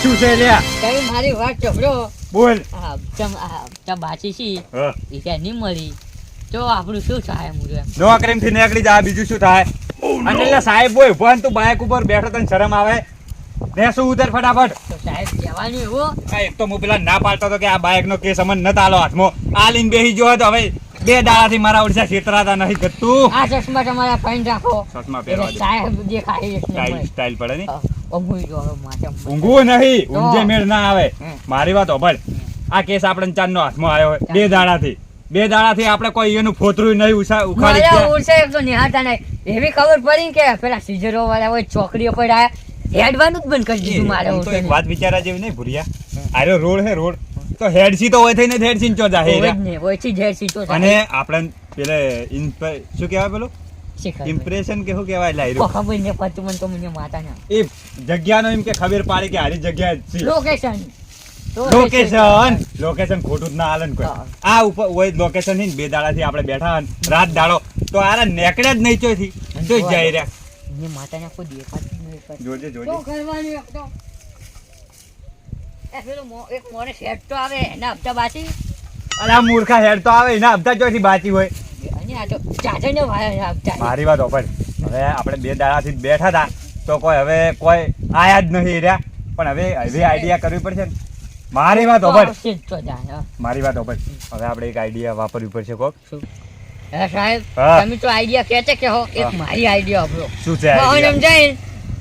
શું છે લ્યા? તમે મારી વાત ચોપડો બોલ. બાચી છી એ ત્યાં નહીં મળી તો આપણું શું થાય મુજબ નોકરીથી નીકળી જા, બીજું શું થાય? અને એટલે સાહેબ બોય ઉભો ને તું બાઇક ઉપર બેઠો તને શરમ આવે? ને શું ઉતર ફટાફટ. તો સાહેબ કહેવાનું એવું એક તો હું પેલા ના પાડતો હતો કે આ બાઇક નો કેસ અમને નત આલો હાથમાં. આ લઈને બેસી ગયો તો હવે 2 દાડાથી મારા ઓડિશા છેતરાતા નહીં કરતું. આ ચશ્મા તમારા ફાઈન રાખો. ચશ્મા પહેરવા દે. સાહેબ દેખાય સ્ટાઇલ પડે ને. ઊંઘું નહીં, ઊંઘે મેળ ના આવે. મારી વાત હોભળ. આ કેસ આપણે ચાંદ નો હાથમાં આવ્યો હોય 2 દાડાથી આપણે કોઈ એનું ફોતરું નહીં ઉખાડી એવી ખબર પડી કે પેલા સીઝરો વાળા હોય છોકરીઓ પડ્યા હેડવાનું જ બંધ કરી દીધું મારે. તો એક વાત વિચારા જેવી નહીં ભૂરિયા. આરો રોડ હે રોડ તો હેડસી તો હોય થઈને હેડસી ચો જા હે અને આપણે પેલે શું કહેવાય પેલું ઇમ્પ્રેશન કે શું કહેવાય લાયરો ખબર ને પતું મને તો મને માતા ના એ જગ્યાનો એમ કે ખબર પાડી કે આરી જગ્યા છે. લોકેશન ખોટું જ ના હાલે ને કોઈ. આ ઉપર હોય લોકેશન ની 2 દાડાથી આપણે બેઠા રાત દાડો તો આરા નેકડ્યા જ નહીં ચોથી તો જાય રહ્યા મને માતા ના કોઈ દેખાતું નહીં. જોજે તો કરવાનું એક તો એ પેલો એક મોને સેટ તો આવે એના હપ્તા બાકી. અરે આ મૂર્ખા હેડ તો આવે એના હપ્તા ચોથી બાકી હોય. અને આ તો ચાચા ને વાયા હપ્તા. મારી વાત ઓપન. હવે આપણે 2 દાડાથી બેઠા હતા તો કોઈ આયા જ નહીં રહ્યા. પણ હવે આઈડિયા કરવી પડશે ને. મારી વાત ઓપન. હવે આપણે એક આઈડિયા વાપરવી પડશે કોક. સાહેબ તમે તો આઈડિયા કહેતે કે હો એક મારી આઈડિયા આપો. શું છે આઈડિયા? સમજાય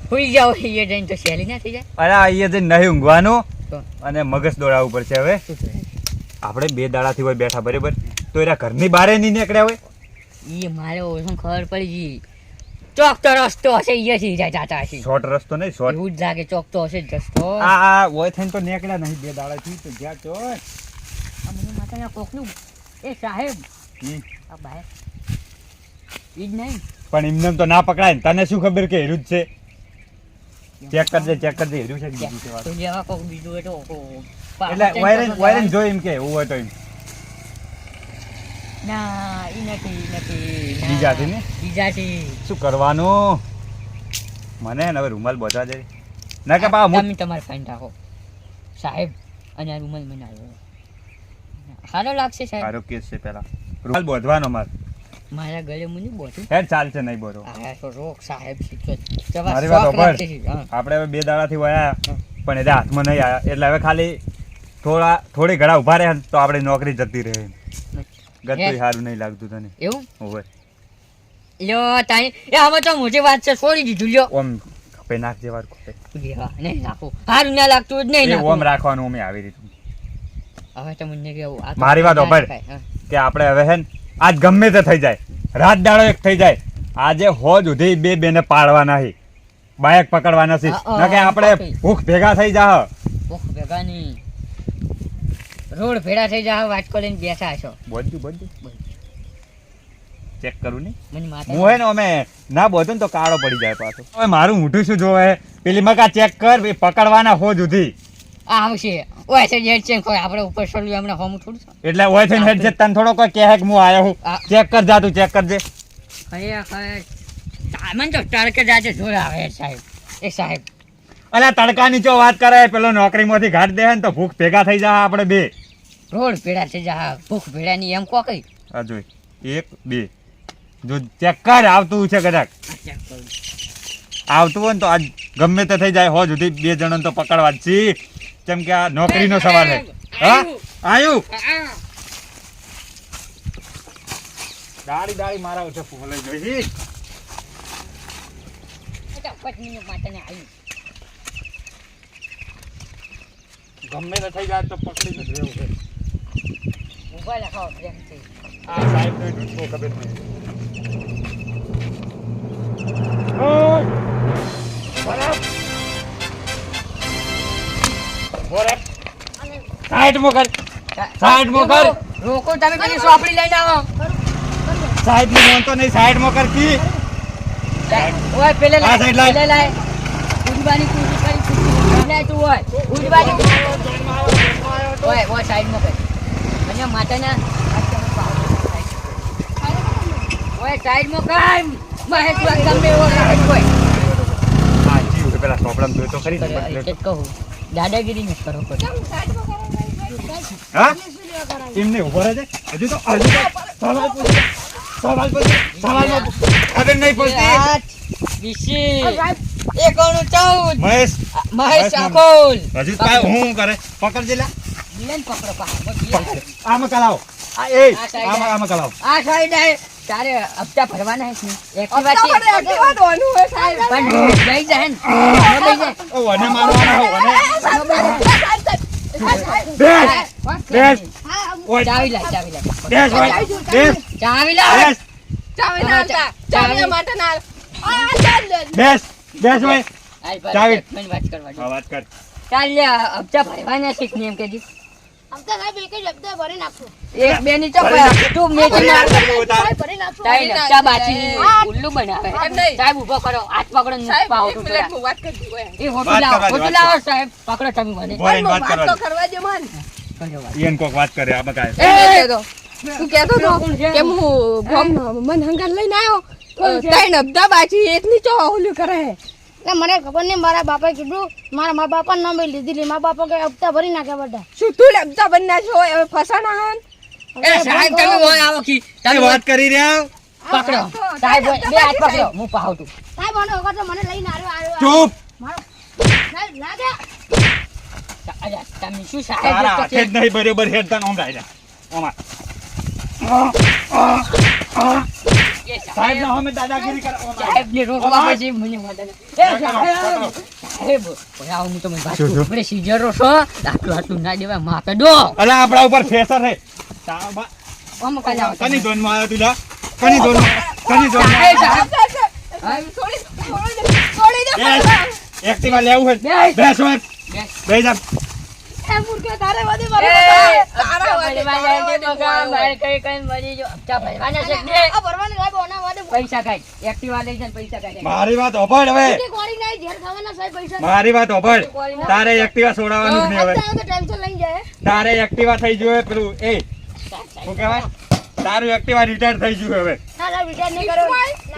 ભૂલી જાવ એ જઈને તો શેલી ના થઈ જાય. અરે અહીંયા જઈને નહીં ઊંઘવાનું અને મગજ દોડાવવું પડશે. હવે આપણે 2 દાડાથી હોય બેઠા બરાબર તો એના ઘરની બહાર નહીં નીકળ્યા હોય. એ મારે ઓળખ ખબર પડી ગઈ. ચોક તો રસ્તો હશે અહીંયાથી જાતા હશે. શોર્ટ રસ્તો નહીં શોર્ટ. એવું જ લાગે ચોક તો હશે જ રસ્તો. આ હોય થઈને તો નીકળ્યા નહીં 2 દાડાથી તો જ્યાં ચો. આ મને માતાના કોકનું એ સાહેબ આ ભાઈ ઈ જ નહીં પણ એમને તો ના પકડાય ને. તને શું ખબર કે હેરું જ છે? ચેક કરજે હેરું છે બીજું છે વાત. તો જેવા કોક બીજું હોય તો એટલે વાયરન જો એમ કે એવું હોય તો એમ ના ઈ નથી બીજાથી શું કરવાનું? મને હવે રૂમાલ બોધવા દે ના કે પા તમે તમારે ફાઈન રાખો સાહેબ. અને આ રૂમાલ મને આવ્યો સારો લાગશે સાહેબ. સારો કેસ છે. પેલા રૂમાલ બોધવાનો મારા ગળે મને બોધું હેડ ચાલશે નહીં બોધો. આ તો રોક સાહેબ મારી વાત ઓપર. આપણે હવે 2 દાડાથી વયા પણ એને હાથમાં નહીં આવ્યા એટલે હવે ખાલી થોડી ઘડા ઉભા રહે તો આપણે નોકરી જતી રહે. ગતું સારું નહીં લાગતું તને એવું હોય? લ્યો તાઈ એ આમાં તો મોટી વાત છે છોડી દીધું લ્યો. ઓમ ખપે નાખ જેવા ખપે નહીં નાખો સારું ના લાગતું જ નહીં નાખો. ઓમ રાખવાનું અમે આવી રીતે. હવે તો મને કેવું મારી વાત ઓપર કે આપણે હવે હે આજ ગમે તે થઈ જાય રાત દાડો એક થઈ જાય આજે હોજ સુધી બે ને પાડવા નહીં બાઇક પકડવા નથી ના કે આપણે ભૂખ ભેગા થઈ જા. ભૂખ ભેગા નહીં રોડ ભેડા થઈ જા. વાટકો લઈને બેઠા છો. બધું ચેક કરું ને મને માતા હું હે ને અમે ના બોધું ને તો કાળો પડી જાય પાછો. હવે મારું મોઢું શું જોવે પેલી મકા ચેક કર પકડવાના હોજ સુધી આવશે. ઓય છે જેડ છે કોઈ આપણે ઉપર છોડ્યું હમણાં હોમ થોડું એટલે ઓય થઈને હેડ છે તને થોડો કોઈ કહે કે હું આયો હું ચેક કર જા તું ચેક કરજે. મને તો તડકે જાજે જોર આવે સાહેબ. એ સાહેબ અલા તડકાની ચો વાત કરે પેલો નોકરીમાંથી ઘાટ દે ને તો ભૂખ ભેગા થઈ જા આપણે 2 રોડ ભેડા થઈ જા. ભૂખ ભેડાની એમ કો કઈ આ જોઈ 1 2 જો ચેક કર આવતું છે કદાચ આવતું હોય ને તો આજ ગમે તે થઈ જાય હો સુધી 2 જણને તો પકડવા જ છે કેમ કે આ નોકરીનો સવાલ છે. હા આયુ દાડી મારા ઓછો ફોલાઈ ગઈ ગમે તે થઈ જાય તો પકડી જ રહેવું છે. મોબાઈલ લખાવો પ્રેમથી. આ સાહેબ ને ઢૂંઢવો ખબર નહીં. સાઈડ મોકલ રોકો તમે પેલી સોપડી લઈને આવો. સાઈડ ની મોનતો નહીં સાઈડ મોકલ કી ઓય પેલે આ સાઈડ લાય. પેલે લાય ઉડવાની કોશિશ કરી ના તું ઓય ઉડવાની ઓય સાઈડ મોકલ. અને માતાના ઓય સાઈડ મોકલ મહેશ ગમે એવો સાઈડ કોઈ આ જીવ પેલા ચોપડામાં જોઈ તો ખરી એટલે નંબર જ પ્લેટ. કહું દાદાગીરી નથી કરો પડે. હા એમને ઉભો રહે છે હજુ તો સવાલ પૂછે. સવાલમાં ખબર નહીં પડતી. 14 મહેશ મહેશ આખોલ હજુ કાંઈ હું કરે પકડજે લા. લઈને પકડો પાછો. આમાં કલાવો આ આમાં કલાવો. સાઈડ આય તારે હપ્તા ભરવાના છે ને એક્ટિવા છે પણ બેઈ જાય ને બેઈ જાય ઓ વને મારવાના હો વને. બેસ ઓય ચાવી લાય બેસ ઓય બેસ ચાવી લાય બેસ બેસ બેસ ઓય ચાવી. મને વાત કરવા દે. હા વાત કર. ચાલ લે હપ્તા ભરવાના છે ને એમ કેજી હપ્તા સાહેબ એક જ હપ્તા ભરી નાખો. એક બે ની તો તું મેચી માર ભરી નાખો. તાઈ હપ્તા બાચી ઉલ્લુ બનાવે સાહેબ ઊભો કરો હાથ પકડો ને પાવ તો એ હોટલ લાવો સાહેબ પકડો તમે મને બોયન વાત કરવા દે. કરવા દે મન. કરો વાત. ઈયન કોક વાત કરે આ બકાય. તું કહેતો તો કે હું ગોમ મન હંગાર લઈને આવ્યો તો ત્રણ હપ્તા બાકી એક ની ચો ઓલું કરે હે. એટલે મને ખબર નહીં મારા બાપાએ કીધું મારા મા બાપા નામ લીધી મારા બાપા કે હપ્તા ભરી નાખ્યા બધા. શું તું હપ્તા ભરી નાખ્યો હવે ફસાણા હન? એ સાહેબ તમે હોય આવો કી તમે વાત કરી રહ્યા પકડો સાહેબ બે હાથ પકડો હું પાવ તું સાહેબ આનો વખત તો મને લઈને આવ્યો ચૂપ. મારો સાહેબ લાગે. અરે તમે શું સાહેબ તારા તો હાથે જ નહીં બરોબર હેડતા ને ઓમ રાયડા ઓમાં કે સાહેબ ના અમે દાદાગીરી કરે ઓમાં. સાહેબ ને રોકવા પછી મને મદદ એ સાહેબ ઓય આવું તો મને વાત શું? આપણે સીઝરો છો આટલું ના દેવાય માપે દો અલા આપણા ઉપર ફેસર હે તાબા આમ કાલા કની ધોનમાં આવ્યો તુલા કની ધોનમાં છોડી દે. એક્ટિવા લેવું હે બેસ. બેસ હોય બેસ. બેસ જા. એ મૂર્ખે તારે વધે એ મારે તારા વાડે મારે કઈ મરી જો હપ્તા ભરવાના છે ને આ ભરવાને સાહેબ ઓના વાદે પૈસા કાઢ એક્ટિવા લઈ જાય પૈસા કાઢ મારી વાત ઓભળ હવે કોરી નહીં ઝેર ખાવાના સાહેબ પૈસા. મારી વાત ઓભળ તારે એક્ટિવા છોડાવવાનું જ નહીં હવે હપ્તા તો ટેન્શન લઈને જાય. તારે એક્ટિવા થઈ ગયું પેલું એ શું કહેવાય તારું એક્ટિવા રિટાયર થઈ ગયું હવે ના સાહેબ વિચાર નહીં કરો.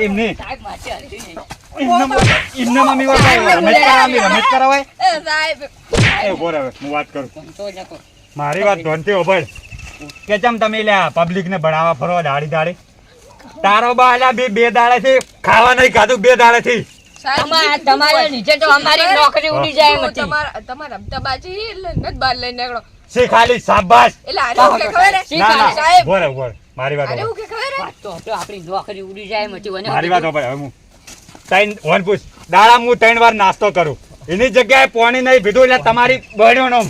એમ નહીં સાહેબ માથે હલતી નહીં એમને મમ્મી વાત રમેશ કરાવાય એ સાહેબ એ ઉભો રહે હવે હું વાત કરું તો નકો મારી વાત ધોનથી ઓભળ કે ચમ તમે લ્યા પબ્લિક ને ભણાવવા ફરવા દાડી દાડી તારો બાલા બે દાડેથી ખાવા નહીં ખાધું 2 દાડેથી તમારે નીચે તો અમારી નોકરી ઉડી જાય મતી તમારા હપ્તા બાજી એટલે નત બાર લઈને નીકળો. સી ખાલી શાબાશ એટલે આને હું કે ખબર હે? ના ના સાહેબ ઉભો રહે મારી વાત આને ઓભળ હું કે ખબર હે? વાત તો આપણે આપણી નોકરી ઉડી જાય મતી મારી વાત ઓભળ હવે હું વન પૂછ દાડા હું 3 વાર નાસ્તો કરું એની જગ્યાએ પાણી નહીં પીધું એટલે તમારી બળ્યો નામ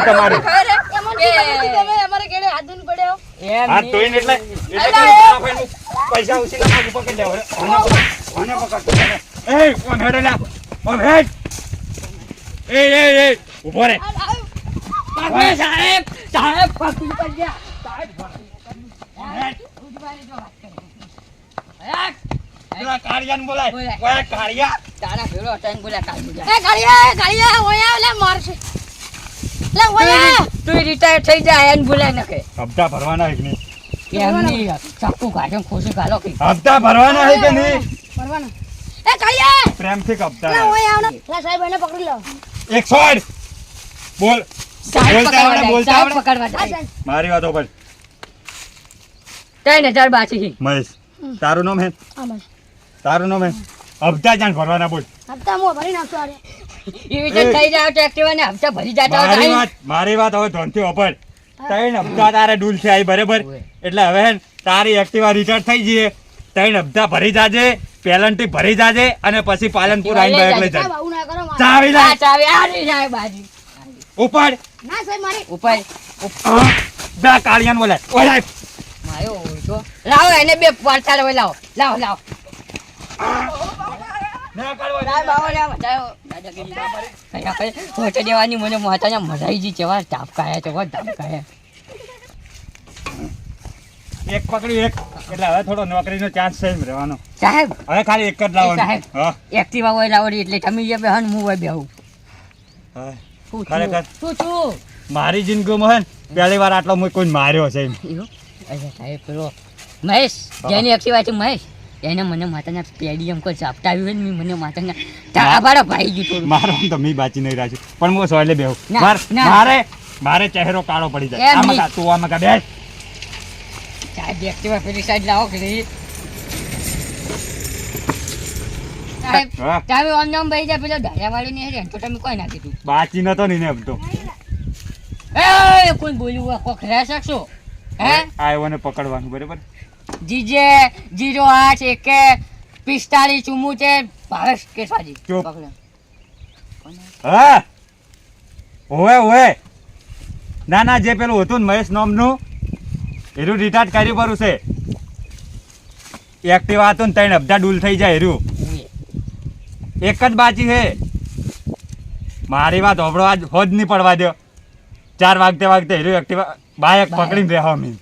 તમારું ખબર હે? એમાં શું ખબર તમે અમારે કેડે હાથ ધોઈને પડ્યો? એમ હા તો એટલે પૈસા ઉછી ના પકડી લેવો ઓને પકડ એ કોણ હેડે લા ઓમ હેડ એ ઉભો રે પકડે સાહેબ સાહેબ પકડી પડ્યા સાહેબ પેલા કાળિયાને બોલાય બોલાય. ઓય કાળિયા તારા ભેળો ટાઈમ બોલ્યા કાલ બોલ્યા એ ગાળિયા ઓયા લે મારશે. લે ઓયા તું રિટાયર થઈ જાય એને બોલાય નખે હપ્તા ભરવાના છે કે નહીં એમની ચાકુ કાઢે ખુશી ગાલો કે હપ્તા ભરવાના છે કે નહીં પરવાનો. એ ગાળિયા પ્રેમથી લે હપ્તા ઓયા આવને. લે સાહેબ એને પકડી લો. 100 બોલ સાહેબ બોલતા આવડે, પકડવા બોલતા સાહેબ આવડે? પકડવા આ જાય સાહેબ મારી વાત ઓભળ 3000 બાકી છે મહેશ તારું નામ હે આમાં તારું નામ હે હપ્તા જાણ ભરવાના બોલ હપ્તા હું ભરી નાખતો આરે. એવી રીતે થઈ જાય તો એક્ટિવા ને હપ્તા ભરી જતા હોય તો મારી વાત હવે ધોનથી ઓપડ ત્રણ હપ્તા તારે ડૂલ છે આઈ બરાબર એટલે હવે હે ને તારી એક્ટિવા રિચાર્જ થઈ જઈએ 3 હપ્તા ભરી જાજે પેલન્ટી ભરી જાજે અને પછી પાલનપુર આવીને બાઇક લઈ સાહેબ જાજે આવું ના કરો મારે. ચાવી લે આ ચાવી આ રહી જાય બાજી ઉપાડ ના સાહેબ મારી ઉપર બે કાળિયાને બોલાય ઓય માયો હોય તો લાવો એને બે પાછળ હોય લાવો લાવો લાવો લાવો બાવો લાવો જાઓ દાદાગીરી ફોટો દેવાની મને માતાના મજા આવી ગઈ કેવા ધાપકાયા તો ધાપકાયા એક પકડ્યું એક એટલે હવે થોડો નોકરીનો ચાન્સ છે એમ રહેવાનો સાહેબ હવે ખાલી એક જ લાવવાનું સાહેબ. હા એક્ટિવા હોય લાવડી એટલે તમે જે બે હન હું હોય બેહું હા. શું ખરેખર. શું છું મારી જિંદગીમાં હે ને પહેલી વાર આટલો કોઈ માર્યો છે એમ અરે સાહેબ પેલો મહેશ જેની એક્ટિવા છે મહેશ એને મને માતાના પેડી એમ કોઈ ઝાપટાવ્યું હોય ને મને માતાના ધાબાડા ભાઈ ગયું થોડું. મારો આમ તો મી બાચી નહીં રાખ્યું પણ હું સોયલે બેહું. ના, ના. મારે ચહેરો કાળો પડી એમ જાય. આમાં નહીં. કા તું આમાં કા બેસ. સાહેબ એક્ટિવા પેલી સાઈડ લાવો કે નહીં? સાહેબ હા. તમે ઓમ નામ ભાઈ જા પેલો ધારાવાળી ને હેરે તો તમે કોઈ ના કીધું. બાચી નતો ને એમ તો. એ કોઈ બોલ્યું હોય કોક રહે શકશો હે? આવ્યો ને પકડવાનું બરાબર. જીજે 08 45 74 ભાવેશ કેસાજી ચૂપ. પકડો. હા ઓએ ના ના જે પેલું હતું ને મહેશ નામનું એરું રિટાર્ડ કર્યું પરું છે. એક્ટિવા હતું ને 3 અબધા ડૂલ થઈ જાય એરું. એક જ બાચી છે. મારી વાત હોબળો આજ હોજ નહીં પડવા દો. 4 વાગતે એરું એક્ટિવા બાયક પકડીને રહેવા મી.